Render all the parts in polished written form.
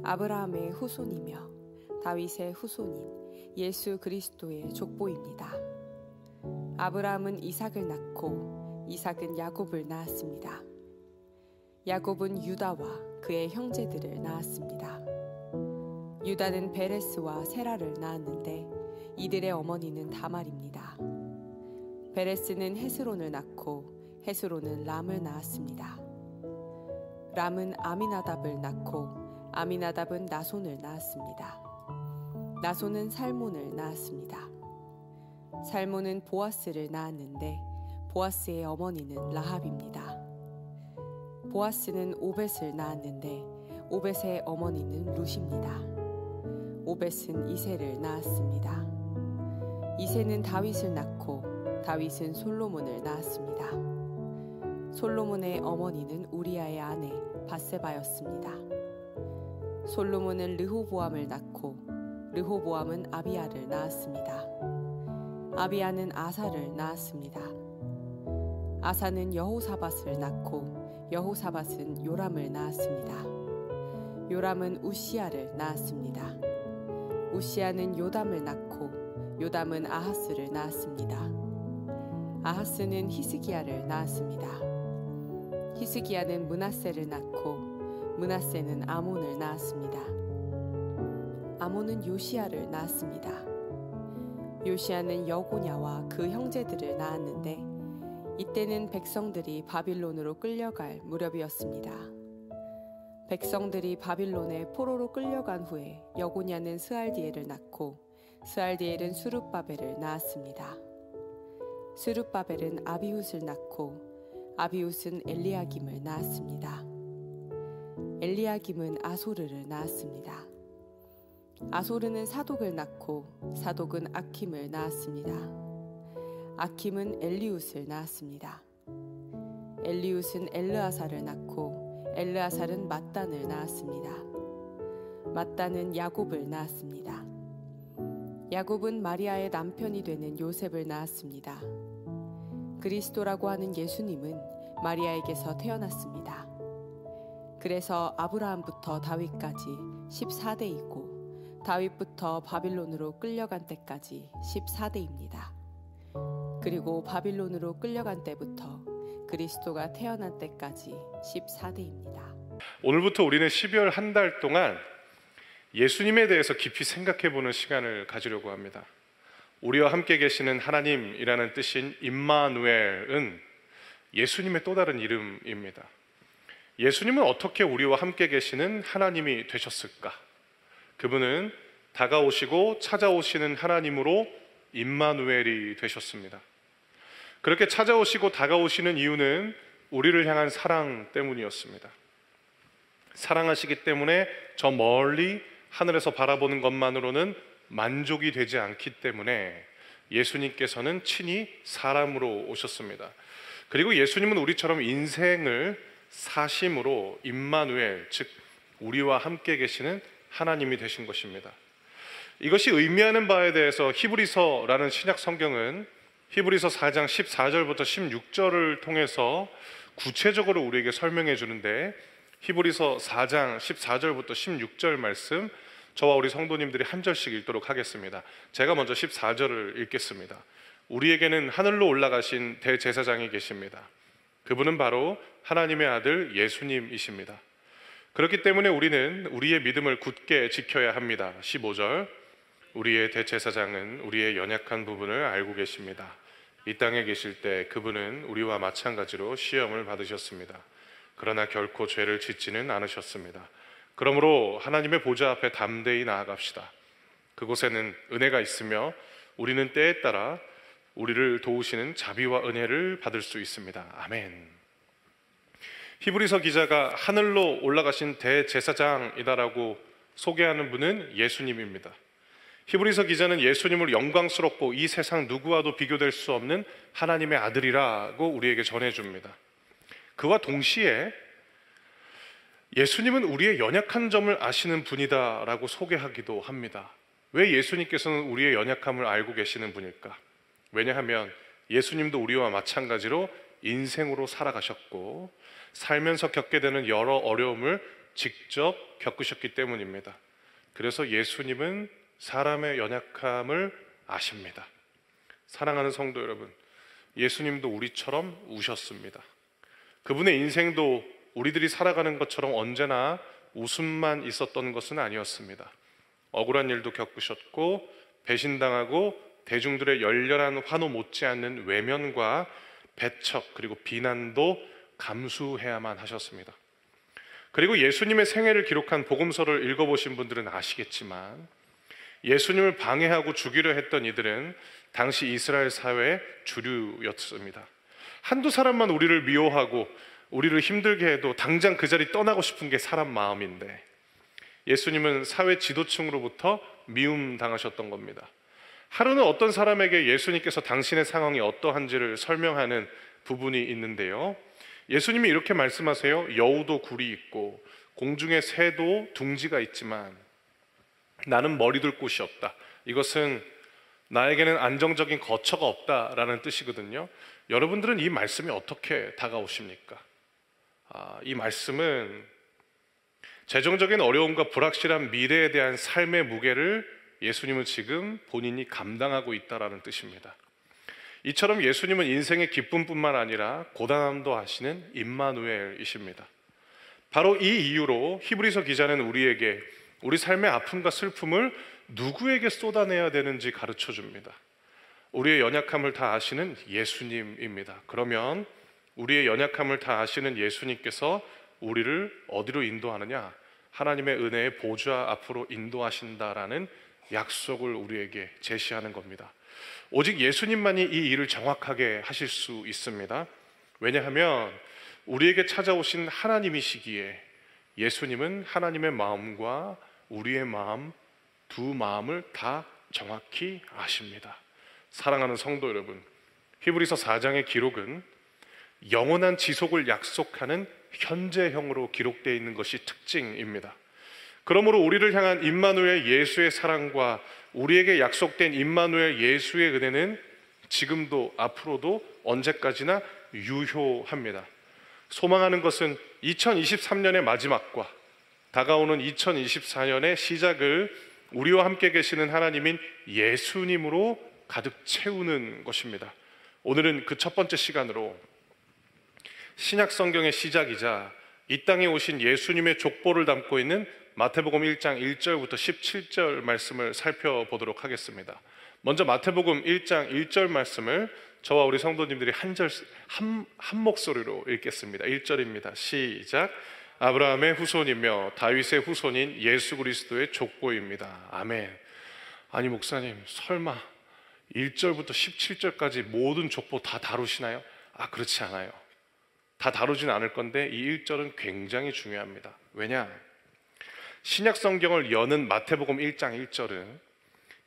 아브라함의 후손이며 다윗의 후손인 예수 그리스도의 족보입니다. 아브라함은 이삭을 낳고 이삭은 야곱을 낳았습니다. 야곱은 유다와 그의 형제들을 낳았습니다. 유다는 베레스와 세라를 낳았는데 이들의 어머니는 다말입니다. 베레스는 헤스론을 낳고 헤스론은 람을 낳았습니다. 람은 아미나답을 낳고 아미나답은 나손을 낳았습니다. 나손은 살몬을 낳았습니다. 살몬은 보아스를 낳았는데 보아스의 어머니는 라합입니다. 보아스는 오벳을 낳았는데 오벳의 어머니는 룻입니다. 오벳은 이새를 낳았습니다. 이새는 다윗을 낳고 다윗은 솔로몬을 낳았습니다. 솔로몬의 어머니는 우리아의 아내 밧세바였습니다. 솔로몬은 르호보암을 낳고 르호보암은 아비야를 낳았습니다. 아비야는 아사를 낳았습니다. 아사는 여호사밧을 낳고 여호사밧은 요람을 낳았습니다. 요람은 우시야를 낳았습니다. 우시야는 요담을 낳고 요담은 아하스를 낳았습니다. 아하스는 히스기야를 낳았습니다. 히스기야는 므낫세를 낳고 므낫세는 아몬을 낳았습니다. 아몬은 요시야를 낳았습니다. 요시야는 여고냐와 그 형제들을 낳았는데 이때는 백성들이 바빌론으로 끌려갈 무렵이었습니다. 백성들이 바빌론에 포로로 끌려간 후에 여고냐는 스알디엘을 낳고 스알디엘은 수룹바벨을 낳았습니다. 수룹바벨은 아비훗을 낳고 아비훗은 엘리야김을 낳았습니다. 엘리야김은 아소르를 낳았습니다. 아소르는 사독을 낳고 사독은 아킴을 낳았습니다. 아킴은 엘리훗을 낳았습니다. 엘리훗은 엘르아사를 낳고 엘르아살은 맏단을 낳았습니다. 맏단은 야곱을 낳았습니다. 야곱은 마리아의 남편이 되는 요셉을 낳았습니다. 그리스도라고 하는 예수님은 마리아에게서 태어났습니다. 그래서 아브라함부터 다윗까지 14대이고 다윗부터 바빌론으로 끌려간 때까지 14대입니다. 그리고 바빌론으로 끌려간 때부터 그리스도가 태어난 때까지 14대입니다. 오늘부터 우리는 12월 한 달 동안 예수님에 대해서 깊이 생각해보는 시간을 가지려고 합니다. 우리와 함께 계시는 하나님이라는 뜻인 임마누엘은 예수님의 또 다른 이름입니다. 예수님은 어떻게 우리와 함께 계시는 하나님이 되셨을까? 그분은 다가오시고 찾아오시는 하나님으로 임마누엘이 되셨습니다. 그렇게 찾아오시고 다가오시는 이유는 우리를 향한 사랑 때문이었습니다. 사랑하시기 때문에 저 멀리 하늘에서 바라보는 것만으로는 만족이 되지 않기 때문에 예수님께서는 친히 사람으로 오셨습니다. 그리고 예수님은 우리처럼 인생을 사심으로 임마누엘, 즉 우리와 함께 계시는 하나님이 되신 것입니다. 이것이 의미하는 바에 대해서 히브리서라는 신약 성경은 히브리서 4장 14절부터 16절을 통해서 구체적으로 우리에게 설명해 주는데, 히브리서 4장 14절부터 16절 말씀 저와 우리 성도님들이 한 절씩 읽도록 하겠습니다. 제가 먼저 14절을 읽겠습니다. 우리에게는 하늘로 올라가신 대제사장이 계십니다. 그분은 바로 하나님의 아들 예수님이십니다. 그렇기 때문에 우리는 우리의 믿음을 굳게 지켜야 합니다. 15절, 우리의 대제사장은 우리의 연약한 부분을 알고 계십니다. 이 땅에 계실 때 그분은 우리와 마찬가지로 시험을 받으셨습니다. 그러나 결코 죄를 짓지는 않으셨습니다. 그러므로 하나님의 보좌 앞에 담대히 나아갑시다. 그곳에는 은혜가 있으며 우리는 때에 따라 우리를 도우시는 자비와 은혜를 받을 수 있습니다. 아멘. 히브리서 기자가 하늘로 올라가신 대제사장이다라고 소개하는 분은 예수님입니다. 히브리서 기자는 예수님을 영광스럽고 이 세상 누구와도 비교될 수 없는 하나님의 아들이라고 우리에게 전해줍니다. 그와 동시에 예수님은 우리의 연약한 점을 아시는 분이다라고 소개하기도 합니다. 왜 예수님께서는 우리의 연약함을 알고 계시는 분일까? 왜냐하면 예수님도 우리와 마찬가지로 인생으로 살아가셨고 살면서 겪게 되는 여러 어려움을 직접 겪으셨기 때문입니다. 그래서 예수님은 사람의 연약함을 아십니다. 사랑하는 성도 여러분, 예수님도 우리처럼 우셨습니다. 그분의 인생도 우리들이 살아가는 것처럼 언제나 웃음만 있었던 것은 아니었습니다. 억울한 일도 겪으셨고, 배신당하고 대중들의 열렬한 환호 못지않는 외면과 배척 그리고 비난도 감수해야만 하셨습니다. 그리고 예수님의 생애를 기록한 복음서를 읽어보신 분들은 아시겠지만, 예수님을 방해하고 죽이려 했던 이들은 당시 이스라엘 사회의 주류였습니다. 한두 사람만 우리를 미워하고 우리를 힘들게 해도 당장 그 자리 떠나고 싶은 게 사람 마음인데, 예수님은 사회 지도층으로부터 미움당하셨던 겁니다. 하루는 어떤 사람에게 예수님께서 당신의 상황이 어떠한지를 설명하는 부분이 있는데요, 예수님이 이렇게 말씀하세요. 여우도 굴이 있고 공중의 새도 둥지가 있지만 나는 머리 둘 곳이 없다. 이것은 나에게는 안정적인 거처가 없다라는 뜻이거든요. 여러분들은 이 말씀이 어떻게 다가오십니까? 이 말씀은 재정적인 어려움과 불확실한 미래에 대한 삶의 무게를 예수님은 지금 본인이 감당하고 있다라는 뜻입니다. 이처럼 예수님은 인생의 기쁨뿐만 아니라 고단함도 아시는 임마누엘이십니다. 바로 이 이유로 히브리서 기자는 우리에게 우리 삶의 아픔과 슬픔을 누구에게 쏟아내야 되는지 가르쳐 줍니다. 우리의 연약함을 다 아시는 예수님입니다. 그러면 우리의 연약함을 다 아시는 예수님께서 우리를 어디로 인도하느냐? 하나님의 은혜의 보좌 앞으로 인도하신다라는 약속을 우리에게 제시하는 겁니다. 오직 예수님만이 이 일을 정확하게 하실 수 있습니다. 왜냐하면 우리에게 찾아오신 하나님이시기에 예수님은 하나님의 마음과 우리의 마음, 두 마음을 다 정확히 아십니다. 사랑하는 성도 여러분, 히브리서 4장의 기록은 영원한 지속을 약속하는 현재형으로 기록되어 있는 것이 특징입니다. 그러므로 우리를 향한 임마누엘 예수의 사랑과 우리에게 약속된 임마누엘 예수의 은혜는 지금도 앞으로도 언제까지나 유효합니다. 소망하는 것은 2023년의 마지막과 다가오는 2024년의 시작을 우리와 함께 계시는 하나님인 예수님으로 가득 채우는 것입니다. 오늘은 그 첫 번째 시간으로 신약 성경의 시작이자 이 땅에 오신 예수님의 족보를 담고 있는 마태복음 1장 1절부터 17절 말씀을 살펴보도록 하겠습니다. 먼저 마태복음 1장 1절 말씀을 저와 우리 성도님들이 한 목소리로 읽겠습니다. 1절입니다. 시작. 아브라함의 후손이며 다윗의 후손인 예수 그리스도의 족보입니다. 아멘. 아니 목사님, 설마 1절부터 17절까지 모든 족보 다 다루시나요? 그렇지 않아요. 다 다루진 않을 건데 이 1절은 굉장히 중요합니다. 왜냐? 신약 성경을 여는 마태복음 1장 1절은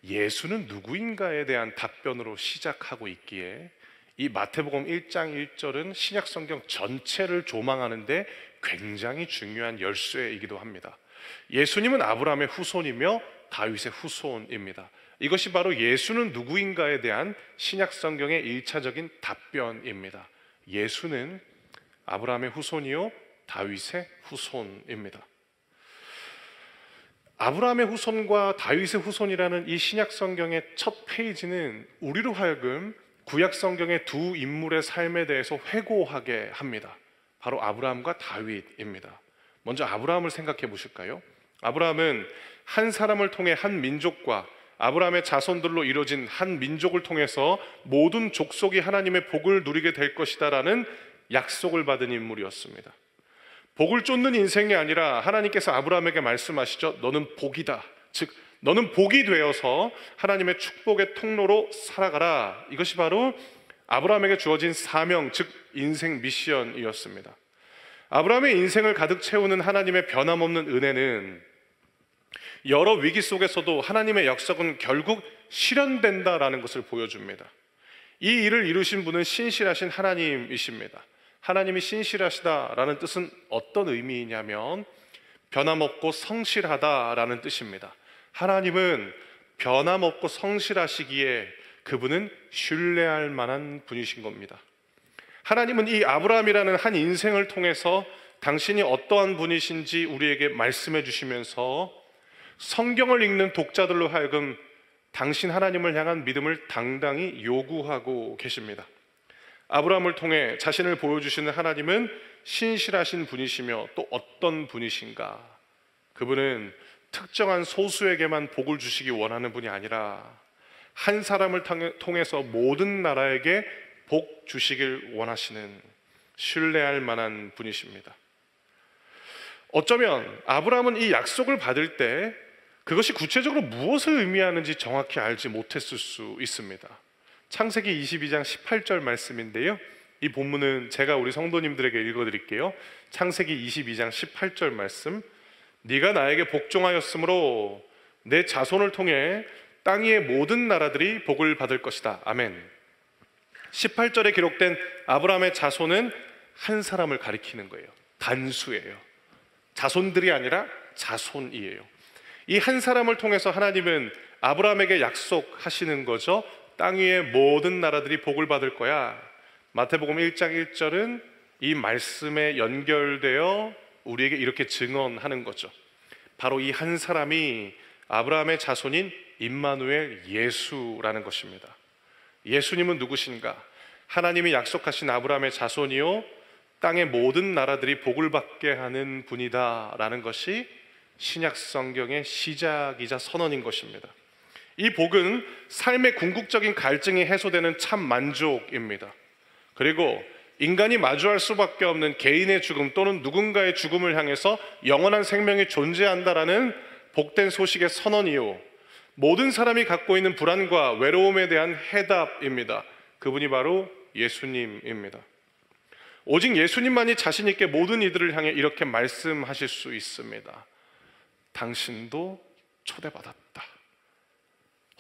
예수는 누구인가에 대한 답변으로 시작하고 있기에 이 마태복음 1장 1절은 신약 성경 전체를 조망하는데 굉장히 중요한 열쇠이기도 합니다. 예수님은 아브라함의 후손이며 다윗의 후손입니다. 이것이 바로 예수는 누구인가에 대한 신약 성경의 1차적인 답변입니다. 예수는 아브라함의 후손이요 다윗의 후손입니다. 아브라함의 후손과 다윗의 후손이라는 이 신약 성경의 첫 페이지는 우리로 하여금 구약 성경의 두 인물의 삶에 대해서 회고하게 합니다. 바로 아브라함과 다윗입니다. 먼저 아브라함을 생각해 보실까요? 아브라함은 한 사람을 통해 한 민족과 아브라함의 자손들로 이루어진 한 민족을 통해서 모든 족속이 하나님의 복을 누리게 될 것이다라는 약속을 받은 인물이었습니다. 복을 쫓는 인생이 아니라 하나님께서 아브라함에게 말씀하시죠. 너는 복이다. 즉 너는 복이 되어서 하나님의 축복의 통로로 살아가라. 이것이 바로 아브라함에게 주어진 사명, 즉 인생 미션이었습니다. 아브라함의 인생을 가득 채우는 하나님의 변함없는 은혜는 여러 위기 속에서도 하나님의 약속은 결국 실현된다라는 것을 보여줍니다. 이 일을 이루신 분은 신실하신 하나님이십니다. 하나님이 신실하시다라는 뜻은 어떤 의미이냐면 변함없고 성실하다라는 뜻입니다. 하나님은 변함없고 성실하시기에 그분은 신뢰할 만한 분이신 겁니다. 하나님은 이 아브라함이라는 한 인생을 통해서 당신이 어떠한 분이신지 우리에게 말씀해 주시면서 성경을 읽는 독자들로 하여금 당신 하나님을 향한 믿음을 당당히 요구하고 계십니다. 아브라함을 통해 자신을 보여주시는 하나님은 신실하신 분이시며 또 어떤 분이신가? 그분은 특정한 소수에게만 복을 주시기 원하는 분이 아니라 한 사람을 통해서 모든 나라에게 복 주시길 원하시는 신뢰할 만한 분이십니다. 어쩌면 아브라함은 이 약속을 받을 때 그것이 구체적으로 무엇을 의미하는지 정확히 알지 못했을 수 있습니다. 창세기 22장 18절 말씀인데요, 이 본문은 제가 우리 성도님들에게 읽어드릴게요. 창세기 22장 18절 말씀. 네가 나에게 복종하였으므로 내 자손을 통해 땅 위의 모든 나라들이 복을 받을 것이다. 아멘. 18절에 기록된 아브라함의 자손은 한 사람을 가리키는 거예요. 단수예요. 자손들이 아니라 자손이에요. 이 한 사람을 통해서 하나님은 아브라함에게 약속하시는 거죠. 땅 위의 모든 나라들이 복을 받을 거야. 마태복음 1장 1절은 이 말씀에 연결되어 우리에게 이렇게 증언하는 거죠. 바로 이 한 사람이 아브라함의 자손인 임마누엘 예수라는 것입니다. 예수님은 누구신가? 하나님이 약속하신 아브라함의 자손이요 땅의 모든 나라들이 복을 받게 하는 분이다 라는 것이 신약 성경의 시작이자 선언인 것입니다. 이 복은 삶의 궁극적인 갈증이 해소되는 참 만족입니다. 그리고 인간이 마주할 수밖에 없는 개인의 죽음 또는 누군가의 죽음을 향해서 영원한 생명이 존재한다라는 복된 소식의 선언이요 모든 사람이 갖고 있는 불안과 외로움에 대한 해답입니다. 그분이 바로 예수님입니다. 오직 예수님만이 자신 있게 모든 이들을 향해 이렇게 말씀하실 수 있습니다. 당신도 초대받았다.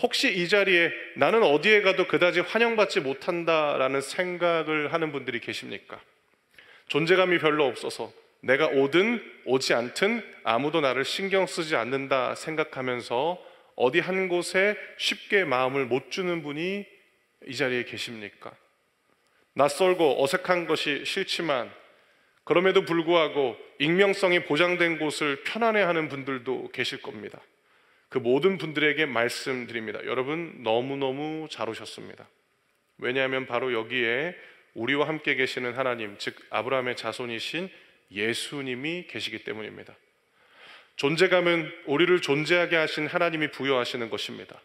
혹시 이 자리에 나는 어디에 가도 그다지 환영받지 못한다라는 생각을 하는 분들이 계십니까? 존재감이 별로 없어서 내가 오든 오지 않든 아무도 나를 신경 쓰지 않는다 생각하면서 어디 한 곳에 쉽게 마음을 못 주는 분이 이 자리에 계십니까? 낯설고 어색한 것이 싫지만 그럼에도 불구하고 익명성이 보장된 곳을 편안해하는 분들도 계실 겁니다. 그 모든 분들에게 말씀드립니다. 여러분 너무너무 잘 오셨습니다. 왜냐하면 바로 여기에 우리와 함께 계시는 하나님, 즉 아브라함의 자손이신 예수님이 계시기 때문입니다. 존재감은 우리를 존재하게 하신 하나님이 부여하시는 것입니다.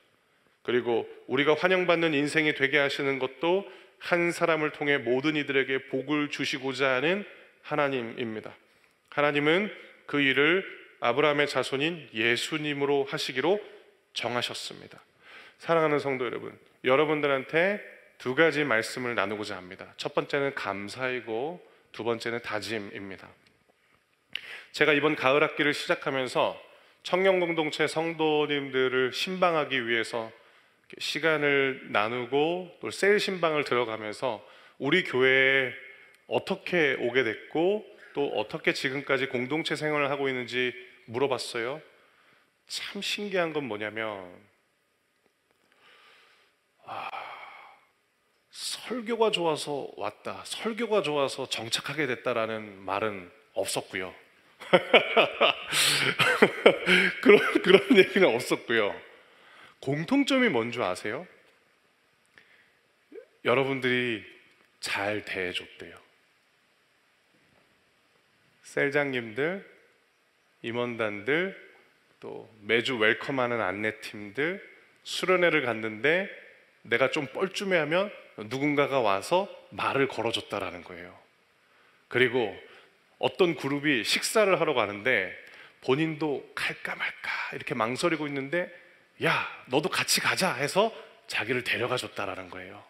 그리고 우리가 환영받는 인생이 되게 하시는 것도 한 사람을 통해 모든 이들에게 복을 주시고자 하는 하나님입니다. 하나님은 그 일을 아브라함의 자손인 예수님으로 하시기로 정하셨습니다. 사랑하는 성도 여러분, 여러분들한테 두 가지 말씀을 나누고자 합니다. 첫 번째는 감사이고 두 번째는 다짐입니다. 제가 이번 가을 학기를 시작하면서 청년 공동체 성도님들을 신방하기 위해서 시간을 나누고 또 셀 신방을 들어가면서 우리 교회에 어떻게 오게 됐고 또 어떻게 지금까지 공동체 생활을 하고 있는지 물어봤어요. 참 신기한 건 뭐냐면 설교가 좋아서 왔다, 설교가 좋아서 정착하게 됐다라는 말은 없었고요. 그런 얘기는 없었고요. 공통점이 뭔지 아세요? 여러분들이 잘 대해줬대요. 셀장님들, 임원단들, 또 매주 웰컴하는 안내팀들, 수련회를 갔는데 내가 좀 뻘쭘해하면 누군가가 와서 말을 걸어줬다라는 거예요. 그리고 어떤 그룹이 식사를 하러 가는데 본인도 갈까 말까 이렇게 망설이고 있는데 야, 너도 같이 가자 해서 자기를 데려가 줬다라는 거예요.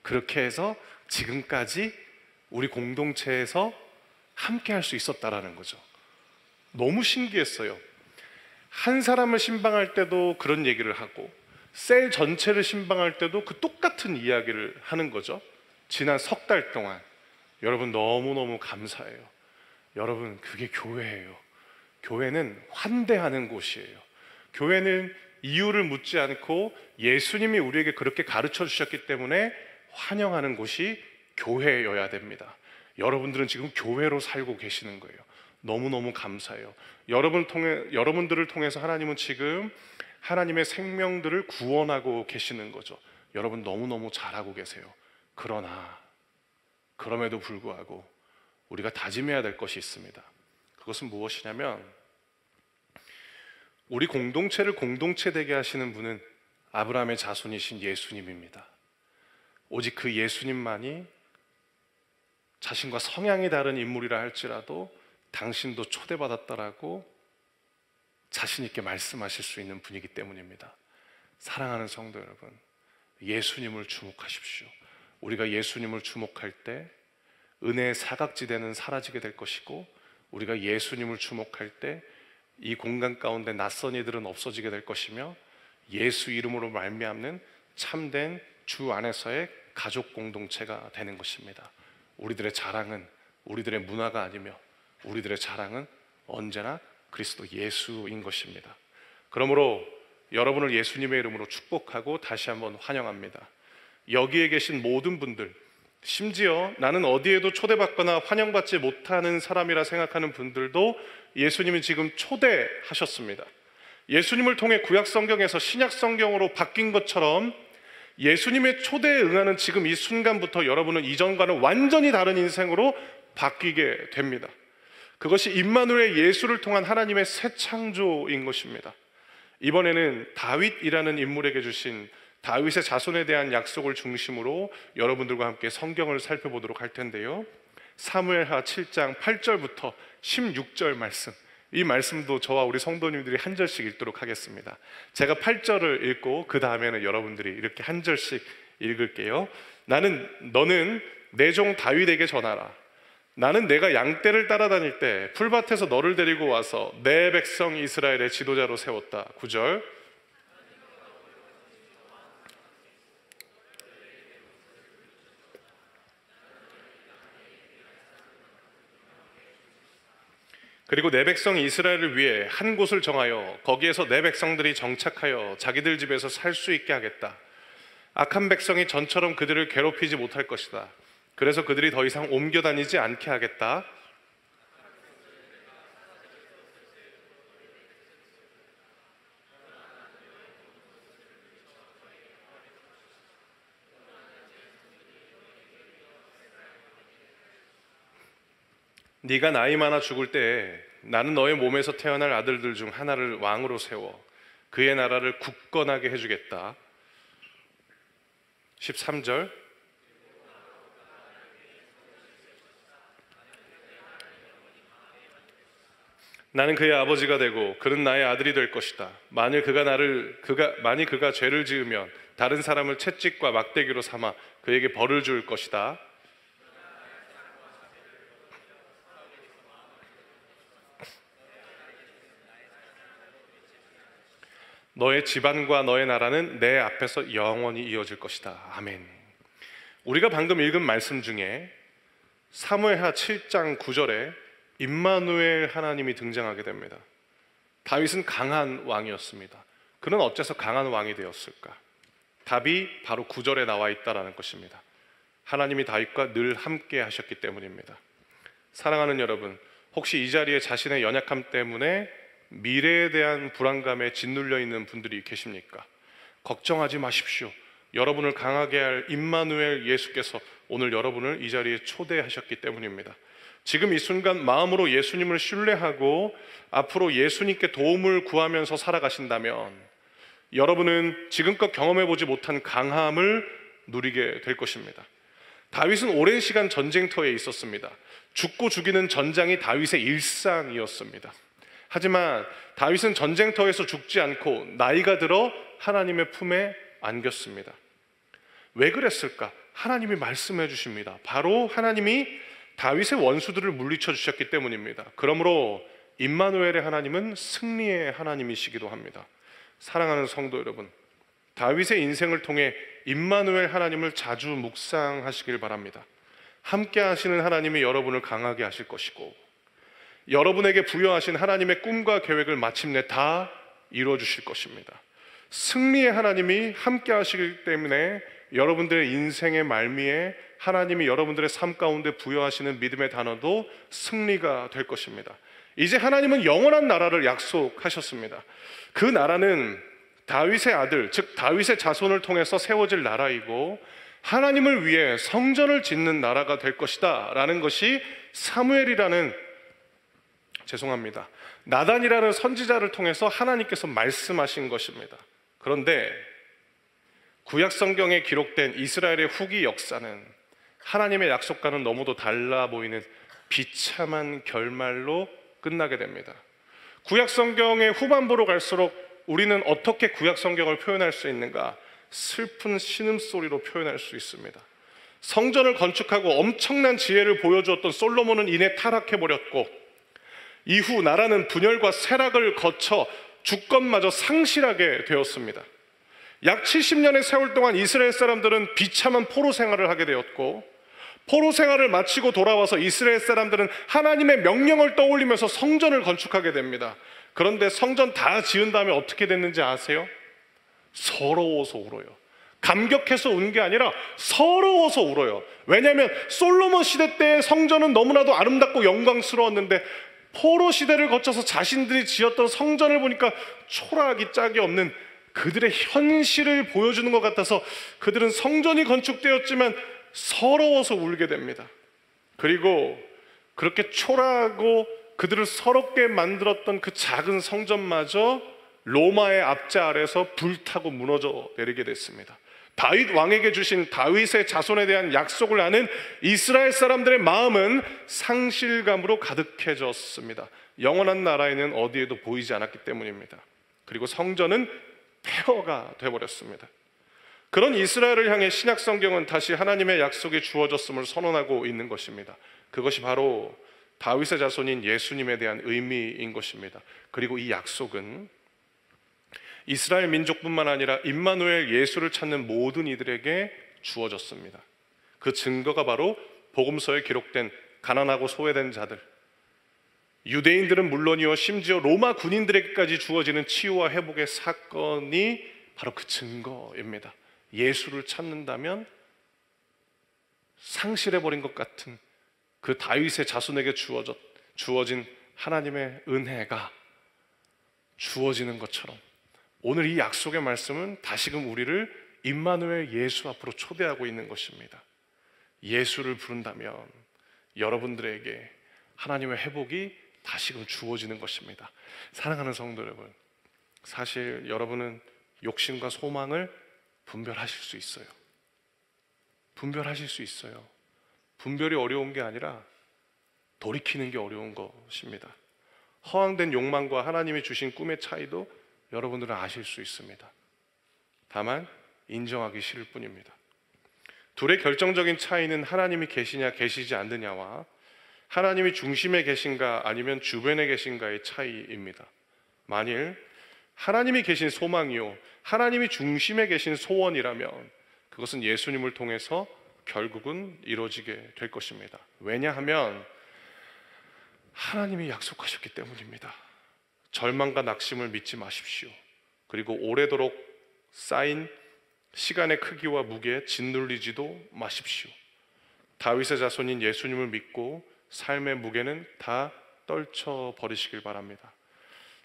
그렇게 해서 지금까지 우리 공동체에서 함께 할 수 있었다라는 거죠. 너무 신기했어요. 한 사람을 신방할 때도 그런 얘기를 하고 셀 전체를 신방할 때도 그 똑같은 이야기를 하는 거죠. 지난 석 달 동안. 여러분 너무너무 감사해요. 여러분 그게 교회예요. 교회는 환대하는 곳이에요. 교회는 이유를 묻지 않고 예수님이 우리에게 그렇게 가르쳐 주셨기 때문에 환영하는 곳이 교회여야 됩니다. 여러분들은 지금 교회로 살고 계시는 거예요. 너무너무 감사해요. 여러분들을 통해서 하나님은 지금 하나님의 생명들을 구원하고 계시는 거죠. 여러분 너무너무 잘하고 계세요. 그러나 그럼에도 불구하고 우리가 다짐해야 될 것이 있습니다. 그것은 무엇이냐면, 우리 공동체를 공동체 되게 하시는 분은 아브라함의 자손이신 예수님입니다. 오직 그 예수님만이 자신과 성향이 다른 인물이라 할지라도 당신도 초대받았다라고 자신 있게 말씀하실 수 있는 분이기 때문입니다. 사랑하는 성도 여러분, 예수님을 주목하십시오. 우리가 예수님을 주목할 때 은혜의 사각지대는 사라지게 될 것이고, 우리가 예수님을 주목할 때 이 공간 가운데 낯선 이들은 없어지게 될 것이며, 예수 이름으로 말미암는 참된 주 안에서의 가족 공동체가 되는 것입니다. 우리들의 자랑은 우리들의 문화가 아니며 우리들의 자랑은 언제나 그리스도 예수인 것입니다. 그러므로 여러분을 예수님의 이름으로 축복하고 다시 한번 환영합니다. 여기에 계신 모든 분들, 심지어 나는 어디에도 초대받거나 환영받지 못하는 사람이라 생각하는 분들도 예수님이 지금 초대하셨습니다. 예수님을 통해 구약 성경에서 신약 성경으로 바뀐 것처럼 예수님의 초대에 응하는 지금 이 순간부터 여러분은 이전과는 완전히 다른 인생으로 바뀌게 됩니다. 그것이 임마누엘 예수를 통한 하나님의 새 창조인 것입니다. 이번에는 다윗이라는 인물에게 주신 다윗의 자손에 대한 약속을 중심으로 여러분들과 함께 성경을 살펴보도록 할 텐데요, 사무엘하 7장 8절부터 16절 말씀, 이 말씀도 저와 우리 성도님들이 한 절씩 읽도록 하겠습니다. 제가 8절을 읽고 그 다음에는 여러분들이 이렇게 한 절씩 읽을게요. 너는 내 종 다윗에게 전하라. 나는 내가 양떼를 따라다닐 때 풀밭에서 너를 데리고 와서 내 백성 이스라엘의 지도자로 세웠다. 9절. 그리고 내 백성 이스라엘을 위해 한 곳을 정하여 거기에서 내 백성들이 정착하여 자기들 집에서 살 수 있게 하겠다. 악한 백성이 전처럼 그들을 괴롭히지 못할 것이다. 그래서 그들이 더 이상 옮겨 다니지 않게 하겠다. 네가 나이 많아 죽을 때에 나는 너의 몸에서 태어날 아들들 중 하나를 왕으로 세워 그의 나라를 굳건하게 해주겠다. 13절. 나는 그의 아버지가 되고 그는 나의 아들이 될 것이다. 만일 그가 죄를 지으면 다른 사람을 채찍과 막대기로 삼아 그에게 벌을 줄 것이다. 너의 집안과 너의 나라는 내 앞에서 영원히 이어질 것이다. 아멘. 우리가 방금 읽은 말씀 중에 사무엘하 7장 9절에 임마누엘 하나님이 등장하게 됩니다. 다윗은 강한 왕이었습니다. 그는 어째서 강한 왕이 되었을까? 답이 바로 9절에 나와 있다는 것입니다. 하나님이 다윗과 늘 함께 하셨기 때문입니다. 사랑하는 여러분, 혹시 이 자리에 자신의 연약함 때문에 미래에 대한 불안감에 짓눌려 있는 분들이 계십니까? 걱정하지 마십시오. 여러분을 강하게 할 임마누엘 예수께서 오늘 여러분을 이 자리에 초대하셨기 때문입니다. 지금 이 순간 마음으로 예수님을 신뢰하고 앞으로 예수님께 도움을 구하면서 살아가신다면 여러분은 지금껏 경험해보지 못한 강함을 누리게 될 것입니다. 다윗은 오랜 시간 전쟁터에 있었습니다. 죽고 죽이는 전장이 다윗의 일상이었습니다. 하지만 다윗은 전쟁터에서 죽지 않고 나이가 들어 하나님의 품에 안겼습니다. 왜 그랬을까? 하나님이 말씀해 주십니다. 바로 하나님이 다윗의 원수들을 물리쳐 주셨기 때문입니다. 그러므로 임마누엘의 하나님은 승리의 하나님이시기도 합니다. 사랑하는 성도 여러분, 다윗의 인생을 통해 임마누엘 하나님을 자주 묵상하시길 바랍니다. 함께 하시는 하나님이 여러분을 강하게 하실 것이고 여러분에게 부여하신 하나님의 꿈과 계획을 마침내 다 이루어 주실 것입니다. 승리의 하나님이 함께 하시기 때문에 여러분들의 인생의 말미에 하나님이 여러분들의 삶 가운데 부여하시는 믿음의 단어도 승리가 될 것입니다. 이제 하나님은 영원한 나라를 약속하셨습니다. 그 나라는 다윗의 아들, 즉 다윗의 자손을 통해서 세워질 나라이고 하나님을 위해 성전을 짓는 나라가 될 것이다 라는 것이 나단이라는 선지자를 통해서 하나님께서 말씀하신 것입니다. 그런데 구약 성경에 기록된 이스라엘의 후기 역사는 하나님의 약속과는 너무도 달라 보이는 비참한 결말로 끝나게 됩니다. 구약 성경의 후반부로 갈수록 우리는 어떻게 구약 성경을 표현할 수 있는가? 슬픈 신음소리로 표현할 수 있습니다. 성전을 건축하고 엄청난 지혜를 보여주었던 솔로몬은 이내 타락해버렸고 이후 나라는 분열과 쇠락을 거쳐 주권마저 상실하게 되었습니다. 약 70년의 세월 동안 이스라엘 사람들은 비참한 포로 생활을 하게 되었고 포로 생활을 마치고 돌아와서 이스라엘 사람들은 하나님의 명령을 떠올리면서 성전을 건축하게 됩니다. 그런데 성전 다 지은 다음에 어떻게 됐는지 아세요? 서러워서 울어요. 감격해서 운 게 아니라 서러워서 울어요. 왜냐하면 솔로몬 시대 때의 성전은 너무나도 아름답고 영광스러웠는데 포로 시대를 거쳐서 자신들이 지었던 성전을 보니까 초라하기 짝이 없는 그들의 현실을 보여주는 것 같아서 그들은 성전이 건축되었지만 서러워서 울게 됩니다. 그리고 그렇게 초라하고 그들을 서럽게 만들었던 그 작은 성전마저 로마의 압제 아래서 불타고 무너져 내리게 됐습니다. 다윗 왕에게 주신 다윗의 자손에 대한 약속을 아는 이스라엘 사람들의 마음은 상실감으로 가득해졌습니다. 영원한 나라에는 어디에도 보이지 않았기 때문입니다. 그리고 성전은 폐허가 되어버렸습니다. 그런 이스라엘을 향해 신약 성경은 다시 하나님의 약속이 주어졌음을 선언하고 있는 것입니다. 그것이 바로 다윗의 자손인 예수님에 대한 의미인 것입니다. 그리고 이 약속은 이스라엘 민족뿐만 아니라 임마누엘 예수를 찾는 모든 이들에게 주어졌습니다. 그 증거가 바로 복음서에 기록된 가난하고 소외된 자들, 유대인들은 물론이요 심지어 로마 군인들에게까지 주어지는 치유와 회복의 사건이 바로 그 증거입니다. 예수를 찾는다면 상실해버린 것 같은 그 다윗의 자손에게 주어진 하나님의 은혜가 주어지는 것처럼 오늘 이 약속의 말씀은 다시금 우리를 임마누엘 예수 앞으로 초대하고 있는 것입니다. 예수를 부른다면 여러분들에게 하나님의 회복이 다시금 주어지는 것입니다. 사랑하는 성도 여러분, 사실 여러분은 욕심과 소망을 분별하실 수 있어요. 분별하실 수 있어요. 분별이 어려운 게 아니라 돌이키는 게 어려운 것입니다. 허황된 욕망과 하나님이 주신 꿈의 차이도 여러분들은 아실 수 있습니다. 다만 인정하기 싫을 뿐입니다. 둘의 결정적인 차이는 하나님이 계시냐 계시지 않느냐와 하나님이 중심에 계신가 아니면 주변에 계신가의 차이입니다. 만일 하나님이 계신 소망이요 하나님이 중심에 계신 소원이라면 그것은 예수님을 통해서 결국은 이루어지게 될 것입니다. 왜냐하면 하나님이 약속하셨기 때문입니다. 절망과 낙심을 믿지 마십시오. 그리고 오래도록 쌓인 시간의 크기와 무게에 짓눌리지도 마십시오. 다윗의 자손인 예수님을 믿고 삶의 무게는 다 떨쳐버리시길 바랍니다.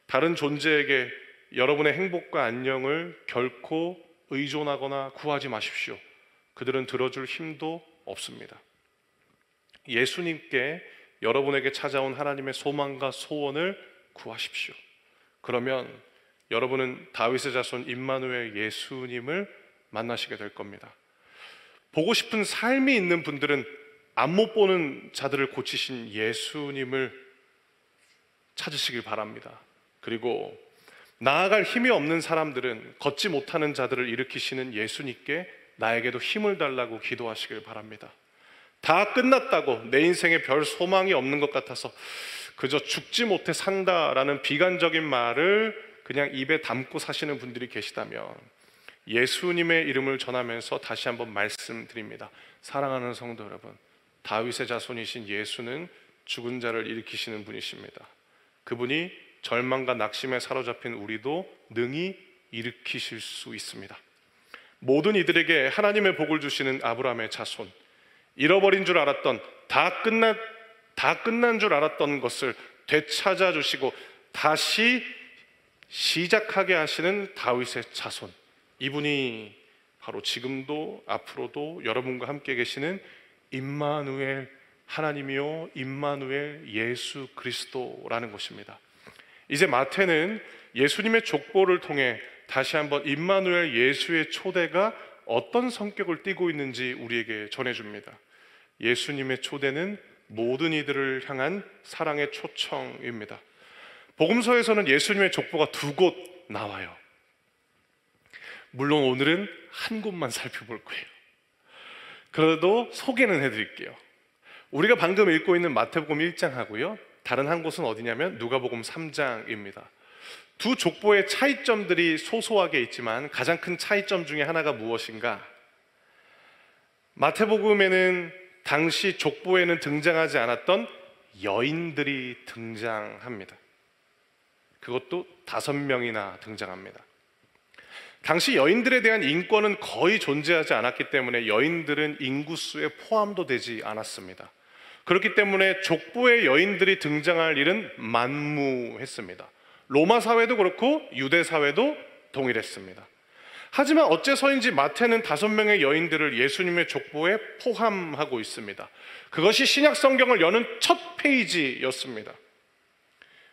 다른 존재에게 여러분의 행복과 안녕을 결코 의존하거나 구하지 마십시오. 그들은 들어줄 힘도 없습니다. 예수님께 여러분에게 찾아온 하나님의 소망과 소원을 구하십시오. 그러면 여러분은 다윗의 자손 임마누엘 예수님을 만나시게 될 겁니다. 보고 싶은 삶이 있는 분들은 안 못 보는 자들을 고치신 예수님을 찾으시길 바랍니다. 그리고 나아갈 힘이 없는 사람들은 걷지 못하는 자들을 일으키시는 예수님께 나에게도 힘을 달라고 기도하시길 바랍니다. 다 끝났다고 내 인생에 별 소망이 없는 것 같아서 그저 죽지 못해 산다라는 비관적인 말을 그냥 입에 담고 사시는 분들이 계시다면 예수님의 이름을 전하면서 다시 한번 말씀드립니다. 사랑하는 성도 여러분, 다윗의 자손이신 예수는 죽은 자를 일으키시는 분이십니다. 그분이 절망과 낙심에 사로잡힌 우리도 능히 일으키실 수 있습니다. 모든 이들에게 하나님의 복을 주시는 아브라함의 자손, 잃어버린 줄 알았던, 다 끝난 줄 알았던 것을 되찾아 주시고 다시 시작하게 하시는 다윗의 자손, 이분이 바로 지금도 앞으로도 여러분과 함께 계시는 임마누엘, 하나님이요 임마누엘 예수 그리스도라는 것입니다. 이제 마태는 예수님의 족보를 통해 다시 한번 임마누엘 예수의 초대가 어떤 성격을 띠고 있는지 우리에게 전해줍니다. 예수님의 초대는 모든 이들을 향한 사랑의 초청입니다. 복음서에서는 예수님의 족보가 두 곳 나와요. 물론 오늘은 한 곳만 살펴볼 거예요. 그래도 소개는 해드릴게요. 우리가 방금 읽고 있는 마태복음 1장하고요, 다른 한 곳은 어디냐면 누가복음 3장입니다. 두 족보의 차이점들이 소소하게 있지만 가장 큰 차이점 중에 하나가 무엇인가? 마태복음에는 당시 족보에는 등장하지 않았던 여인들이 등장합니다. 그것도 5명이나 등장합니다. 당시 여인들에 대한 인권은 거의 존재하지 않았기 때문에 여인들은 인구수에 포함도 되지 않았습니다. 그렇기 때문에 족보의 여인들이 등장할 일은 만무했습니다. 로마 사회도 그렇고 유대 사회도 동일했습니다. 하지만 어째서인지 마태는 5명의 여인들을 예수님의 족보에 포함하고 있습니다. 그것이 신약 성경을 여는 첫 페이지였습니다.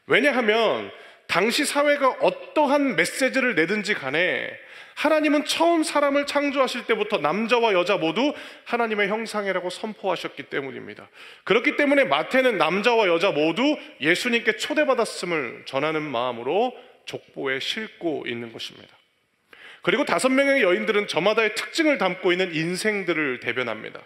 왜냐하면 당시 사회가 어떠한 메시지를 내든지 간에 하나님은 처음 사람을 창조하실 때부터 남자와 여자 모두 하나님의 형상이라고 선포하셨기 때문입니다. 그렇기 때문에 마태는 남자와 여자 모두 예수님께 초대받았음을 전하는 마음으로 족보에 싣고 있는 것입니다. 그리고 5명의 여인들은 저마다의 특징을 담고 있는 인생들을 대변합니다.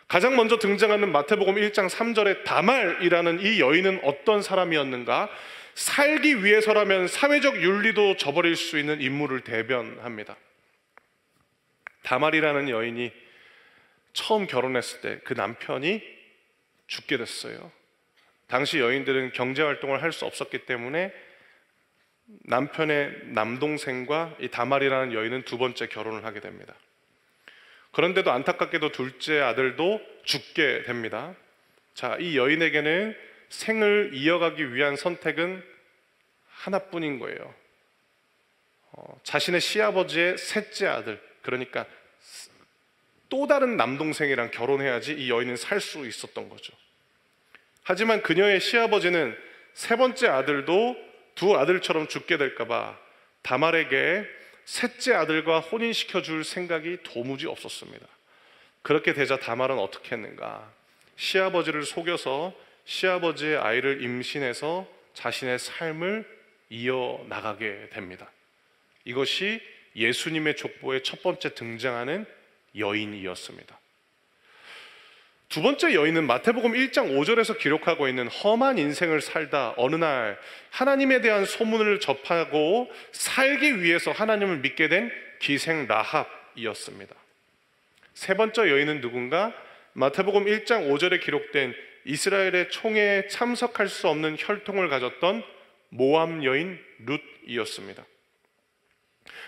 가장 먼저 등장하는 마태복음 1장 3절의 다말이라는 이 여인은 어떤 사람이었는가? 살기 위해서라면 사회적 윤리도 저버릴 수 있는 인물을 대변합니다. 다말이라는 여인이 처음 결혼했을 때 그 남편이 죽게 됐어요. 당시 여인들은 경제활동을 할 수 없었기 때문에 남편의 남동생과 이 다말이라는 여인은 2번째 결혼을 하게 됩니다. 그런데도 안타깝게도 둘째 아들도 죽게 됩니다. 자, 이 여인에게는 생을 이어가기 위한 선택은 하나뿐인 거예요. 자신의 시아버지의 셋째 아들, 그러니까 또 다른 남동생이랑 결혼해야지 이 여인은 살 수 있었던 거죠. 하지만 그녀의 시아버지는 3번째 아들도 두 아들처럼 죽게 될까봐 다말에게 셋째 아들과 혼인시켜줄 생각이 도무지 없었습니다. 그렇게 되자 다말은 어떻게 했는가? 시아버지를 속여서 시아버지의 아이를 임신해서 자신의 삶을 이어나가게 됩니다. 이것이 예수님의 족보의 첫 번째 등장하는 여인이었습니다. 두 번째 여인은 마태복음 1장 5절에서 기록하고 있는 험한 인생을 살다 어느 날 하나님에 대한 소문을 접하고 살기 위해서 하나님을 믿게 된 기생 라합이었습니다. 세 번째 여인은 누군가? 마태복음 1장 5절에 기록된 이스라엘의 총회에 참석할 수 없는 혈통을 가졌던 모압 여인 룻이었습니다.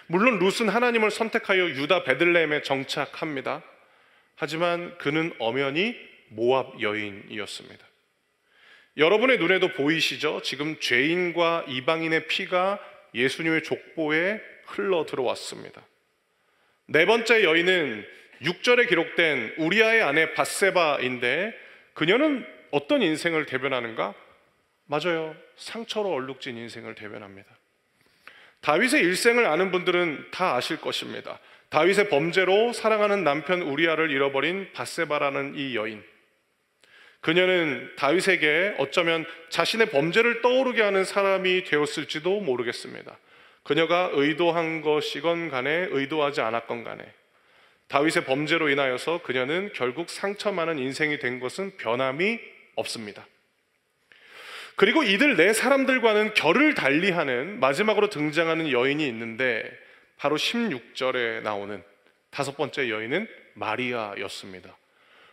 물론 룻은 하나님을 선택하여 유다 베들레헴에 정착합니다. 하지만 그는 엄연히 모압 여인이었습니다. 여러분의 눈에도 보이시죠? 지금 죄인과 이방인의 피가 예수님의 족보에 흘러 들어왔습니다. 네 번째 여인은 6절에 기록된 우리아의 아내 밧세바인데 그녀는 어떤 인생을 대변하는가? 맞아요. 상처로 얼룩진 인생을 대변합니다. 다윗의 일생을 아는 분들은 다 아실 것입니다. 다윗의 범죄로 사랑하는 남편 우리아를 잃어버린 밧세바라는 이 여인, 그녀는 다윗에게 어쩌면 자신의 범죄를 떠오르게 하는 사람이 되었을지도 모르겠습니다. 그녀가 의도한 것이건 간에 의도하지 않았건 간에 다윗의 범죄로 인하여서 그녀는 결국 상처 많은 인생이 된 것은 변함이 없습니다. 그리고 이들 네 사람들과는 결을 달리하는 마지막으로 등장하는 여인이 있는데 바로 16절에 나오는 5번째 여인은 마리아였습니다.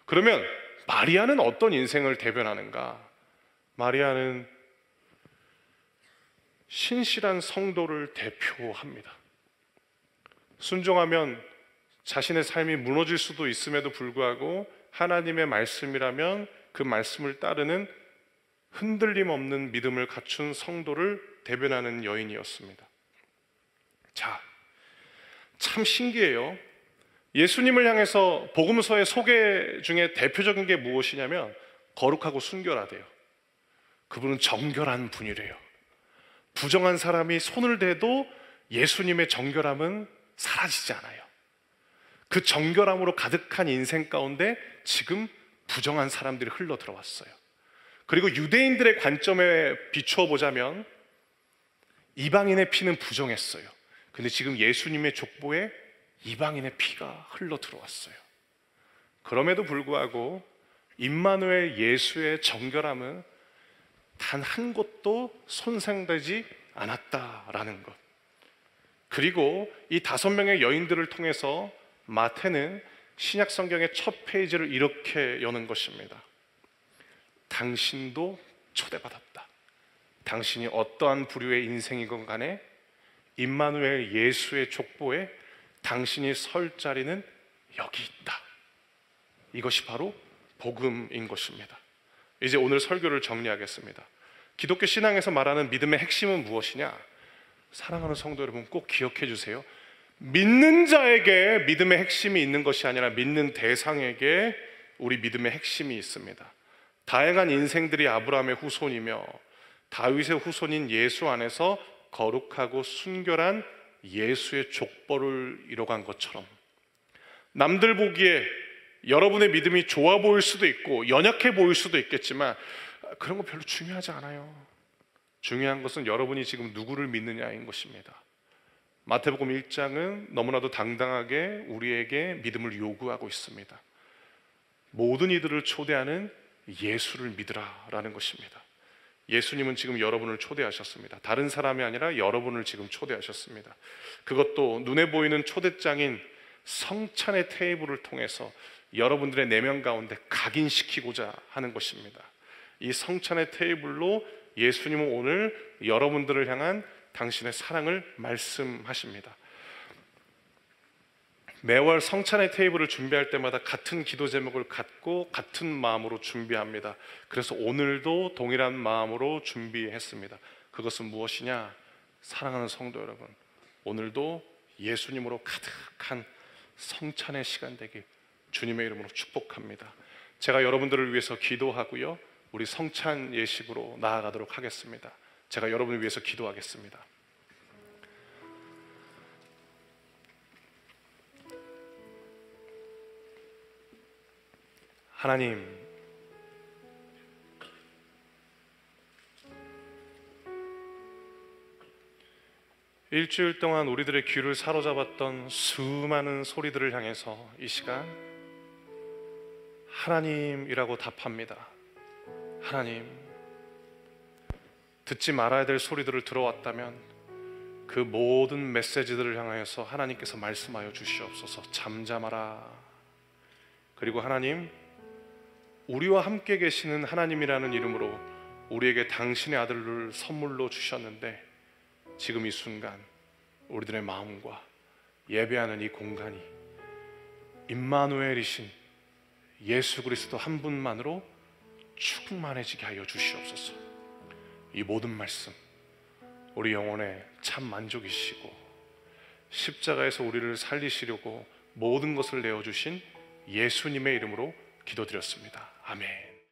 그러면 마리아는 어떤 인생을 대변하는가? 마리아는 신실한 성도를 대표합니다. 순종하면 자신의 삶이 무너질 수도 있음에도 불구하고 하나님의 말씀이라면 그 말씀을 따르는 흔들림 없는 믿음을 갖춘 성도를 대변하는 여인이었습니다. 자, 참 신기해요. 예수님을 향해서 복음서의 소개 중에 대표적인 게 무엇이냐면 거룩하고 순결하대요. 그분은 정결한 분이래요. 부정한 사람이 손을 대도 예수님의 정결함은 사라지지 않아요. 그 정결함으로 가득한 인생 가운데 지금 부정한 사람들이 흘러 들어왔어요. 그리고 유대인들의 관점에 비추어 보자면 이방인의 피는 부정했어요. 근데 지금 예수님의 족보에 이방인의 피가 흘러 들어왔어요. 그럼에도 불구하고 임마누엘 예수의 정결함은 단 한 곳도 손상되지 않았다라는 것. 그리고 이 5명의 여인들을 통해서 마태는 신약 성경의 첫 페이지를 이렇게 여는 것입니다. 당신도 초대받았다. 당신이 어떠한 부류의 인생이건 간에 임마누엘 예수의 족보에 당신이 설 자리는 여기 있다. 이것이 바로 복음인 것입니다. 이제 오늘 설교를 정리하겠습니다. 기독교 신앙에서 말하는 믿음의 핵심은 무엇이냐? 사랑하는 성도 여러분, 꼭 기억해 주세요. 믿는 자에게 믿음의 핵심이 있는 것이 아니라 믿는 대상에게 우리 믿음의 핵심이 있습니다. 다양한 인생들이 아브라함의 후손이며 다윗의 후손인 예수 안에서 거룩하고 순결한 예수의 족보를 이뤄간 것처럼 남들 보기에 여러분의 믿음이 좋아 보일 수도 있고 연약해 보일 수도 있겠지만 그런 거 별로 중요하지 않아요. 중요한 것은 여러분이 지금 누구를 믿느냐인 것입니다. 마태복음 1장은 너무나도 당당하게 우리에게 믿음을 요구하고 있습니다. 모든 이들을 초대하는 예수를 믿으라라는 것입니다. 예수님은 지금 여러분을 초대하셨습니다. 다른 사람이 아니라 여러분을 지금 초대하셨습니다. 그것도 눈에 보이는 초대장인 성찬의 테이블을 통해서 여러분들의 내면 가운데 각인시키고자 하는 것입니다. 이 성찬의 테이블로 예수님은 오늘 여러분들을 향한 당신의 사랑을 말씀하십니다. 매월 성찬의 테이블을 준비할 때마다 같은 기도 제목을 갖고 같은 마음으로 준비합니다. 그래서 오늘도 동일한 마음으로 준비했습니다. 그것은 무엇이냐? 사랑하는 성도 여러분, 오늘도 예수님으로 가득한 성찬의 시간 되길 주님의 이름으로 축복합니다. 제가 여러분들을 위해서 기도하고요, 우리 성찬 예식으로 나아가도록 하겠습니다. 제가 여러분을 위해서 기도하겠습니다. 하나님, 일주일 동안 우리들의 귀를 사로잡았던 수많은 소리들을 향해서 이 시간 하나님이라고 답합니다. 하나님, 듣지 말아야 될 소리들을 들어왔다면 그 모든 메시지들을 향하여서 하나님께서 말씀하여 주시옵소서. 잠잠하라. 그리고 하나님, 우리와 함께 계시는 하나님이라는 이름으로 우리에게 당신의 아들을 선물로 주셨는데 지금 이 순간 우리들의 마음과 예배하는 이 공간이 임마누엘이신 예수 그리스도 한 분만으로 충만해지게 하여 주시옵소서. 이 모든 말씀 우리 영혼에 참 만족이시고 십자가에서 우리를 살리시려고 모든 것을 내어주신 예수님의 이름으로 기도드렸습니다. 아멘.